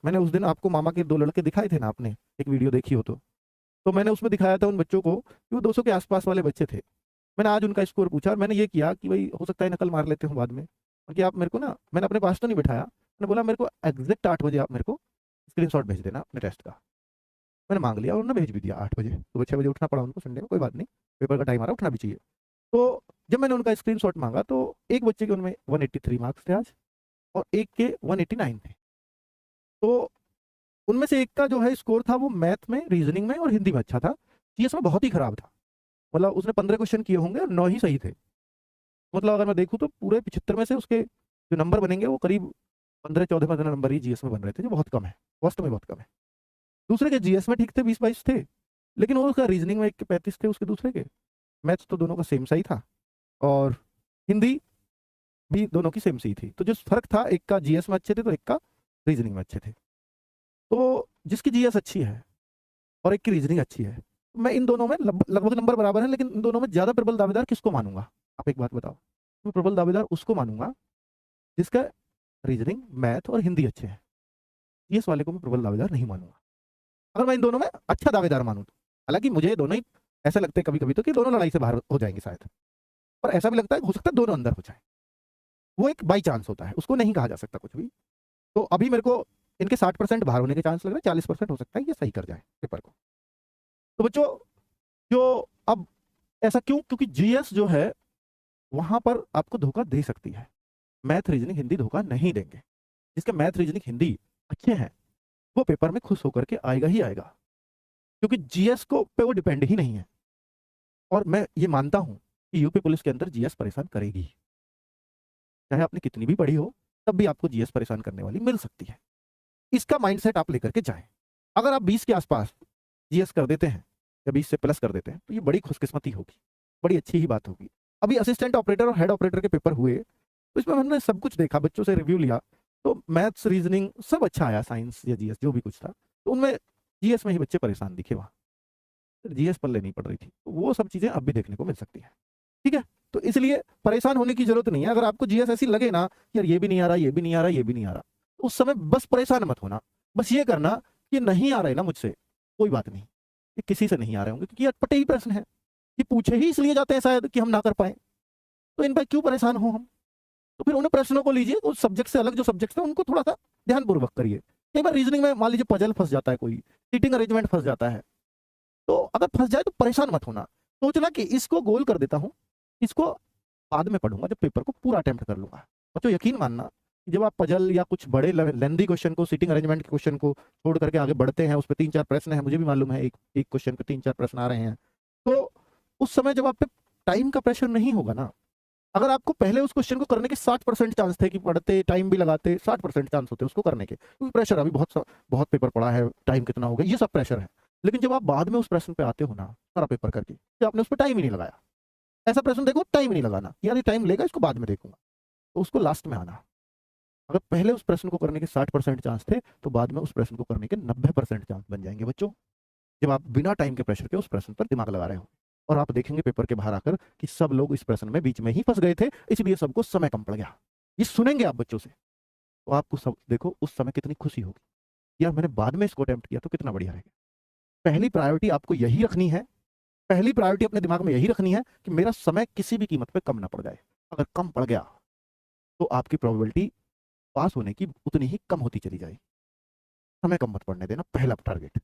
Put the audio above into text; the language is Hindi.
मैंने उस दिन आपको मामा के 2 लड़के दिखाए थे ना, आपने एक वीडियो देखी हो तो मैंने उसमें दिखाया था उन बच्चों को कि वो 200 के आसपास वाले बच्चे थे। मैंने आज उनका स्कोर पूछा और मैंने ये किया कि भाई हो सकता है नकल मार लेते हो बाद में, और कि आप मेरे को ना, मैंने अपने पास तो नहीं बिठाया, मैंने बोला मेरे को एग्जैक्ट 8 बजे आप मेरे को स्क्रीनशॉट भेज देना अपने टेस्ट का। मैंने मांग लिया और उन्होंने भेज भी दिया 8 बजे। सुबह 6 बजे उठना पड़ा उनको संडे में, कोई बात नहीं, पेपर का टाइम आ रहा, उठना भी चाहिए। तो जब मैंने उनका स्क्रीनशॉट मांगा तो एक बच्चे के उनमें 183 मार्क्स थे आज, और एक के 189 थे। तो उनमें से एक का जो है स्कोर था वो मैथ में, रीजनिंग में और हिंदी में अच्छा था, जीएस में बहुत ही खराब था। मतलब उसने 15 क्वेश्चन किए होंगे और 9 ही सही थे। मतलब अगर मैं देखूँ तो पूरे 75 में से उसके जो नंबर बनेंगे वो करीब 15-14 नंबर ही जीएस में बन रहे थे, जो बहुत कम है, फर्स्ट में बहुत कम है। दूसरे के जीएस में ठीक थे, 20-22 थे, लेकिन वो उसका रीजनिंग में एक के 35 थे उसके दूसरे के। मैथ्स तो दोनों का सेम सही था, और हिंदी भी दोनों की सेम सी थी। तो जो फर्क था, एक का जीएस में अच्छे थे तो एक का रीजनिंग में अच्छे थे। तो जिसकी जीएस अच्छी है और एक की रीजनिंग अच्छी है, मैं इन दोनों में लगभग नंबर बराबर है, लेकिन इन दोनों में ज्यादा प्रबल दावेदार किसको मानूंगा? आप एक बात बताओ। मैं प्रबल दावेदार उसको मानूंगा जिसका रीजनिंग, मैथ और हिंदी अच्छे हैं। जीएस वाले को मैं प्रबल दावेदार नहीं मानूंगा। अगर मैं इन दोनों में अच्छा दावेदार मानूं तो, हालांकि मुझे ये दोनों ही ऐसा लगता है कभी कभी तो कि दोनों लड़ाई से बाहर हो जाएंगे शायद, पर ऐसा भी लगता है हो सकता है दोनों अंदर हो जाए। वो एक बाई चांस होता है, उसको नहीं कहा जा सकता कुछ भी। तो अभी मेरे को इनके 60% बाहर होने के चांस लग रहे हैं, 40% हो सकता है ये सही कर जाए पेपर को। तो बच्चों, जो अब ऐसा क्यों? क्योंकि जीएस जो है वहां पर आपको धोखा दे सकती है, मैथ रीजनिंग हिंदी धोखा नहीं देंगे। जिसके मैथ रीजनिंग हिंदी अच्छे हैं वो पेपर में खुश होकर के आएगा ही आएगा, क्योंकि जीएस को पे वो डिपेंड ही नहीं है। और मैं ये मानता हूं कि यूपी पुलिस के अंदर जीएस परेशान करेगी, चाहे आपने कितनी भी पढ़ी हो, तब भी आपको जीएस परेशान करने वाली मिल सकती है। इसका माइंडसेट आप लेकर के जाएं। अगर आप 20 के आसपास जीएस कर देते हैं या 20 से प्लस कर देते हैं तो ये बड़ी खुशकिस्मती होगी, बड़ी अच्छी ही बात होगी। अभी असिस्टेंट ऑपरेटर और हेड ऑपरेटर के पेपर हुए, तो इसमें हमने सब कुछ देखा, बच्चों से रिव्यू लिया, तो मैथ्स रीजनिंग सब अच्छा आया, साइंस या जीएस जो भी कुछ था, तो उनमें जीएस में ही बच्चे परेशान दिखे वहाँ, जीएस पल्ले नहीं पड़ रही थी। तो वो सब चीजें अब भी देखने को मिल सकती हैं। ठीक है, तो इसलिए परेशान होने की जरूरत नहीं है। अगर आपको जीएस ऐसी लगे ना, यार ये भी नहीं आ रहा, ये भी नहीं आ रहा, ये भी नहीं आ रहा, तो उस समय बस परेशान मत होना। बस ये करना कि नहीं आ रहा है ना मुझसे, कोई बात नहीं, ये किसी से नहीं आ रहे होंगे, क्योंकि ये अटपटे ही प्रश्न है, ये पूछे ही इसलिए जाते हैं शायद कि हम ना कर पाए, तो इन पर क्यों परेशान हो हम? तो फिर उन प्रश्नों को लीजिए, उस सब्जेक्ट से अलग जो सब्जेक्ट है उनको थोड़ा सा ध्यानपूर्वक करिए। कई बार रीजनिंग में मान लीजिए पजल फंस जाता है, कोई सीटिंग अरेंजमेंट फंस जाता है, तो अगर फंस जाए तो परेशान मत होना। सोचना कि इसको गोल कर देता हूँ, इसको बाद में पढ़ूंगा जब पेपर को पूरा अटेम्प्ट कर लूंगा। बच्चों यकीन मानना कि जब आप पजल या कुछ बड़े लेंदी क्वेश्चन को, सीटिंग अरेंजमेंट के क्वेश्चन को छोड़ करके आगे बढ़ते हैं, उस पर 3-4 प्रश्न है, मुझे भी मालूम है एक एक क्वेश्चन पे 3-4 प्रश्न आ रहे हैं, तो उस समय जब आप पे टाइम का प्रेशर नहीं होगा ना, अगर आपको पहले उस क्वेश्चन को करने के 60% चांस थे कि पढ़ते टाइम भी लगाते 60% चांस होते उसको करने के, क्योंकि प्रेशर अभी बहुत बहुत पेपर पड़ा है, टाइम कितना हो गया, ये सब प्रेशर है। लेकिन जब आप बाद में उस प्रश्न पे आते हो ना, सारा पेपर करके, तो आपने उस पर टाइम ही नहीं लगाया, ऐसा प्रश्न देखो टाइम नहीं लगाना, यार ये टाइम लेगा इसको बाद में देखूंगा, तो उसको लास्ट में आना। अगर पहले उस प्रश्न को करने के 60% चांस थे, तो बाद में उस प्रश्न को करने के 90% चांस बन जाएंगे बच्चों, जब आप बिना टाइम के प्रेशर के उस प्रश्न पर दिमाग लगा रहे हो। और आप देखेंगे पेपर के बाहर आकर कि सब लोग इस प्रश्न में बीच में ही फंस गए थे, इसलिए सबको समय कम पड़ गया। ये सुनेंगे आप बच्चों से, तो आपको सब देखो उस समय कितनी खुशी होगी, यार मैंने बाद में इसको अटेम्प्ट किया तो कितना बढ़िया रहेगा। पहली प्रायोरिटी आपको यही रखनी है, पहली प्रायोरिटी अपने दिमाग में यही रखनी है कि मेरा समय किसी भी कीमत पे कम ना पड़ जाए। अगर कम पड़ गया तो आपकी प्रोबेबिलिटी पास होने की उतनी ही कम होती चली जाएगी। समय कम मत पड़ने देना, पहला टारगेट।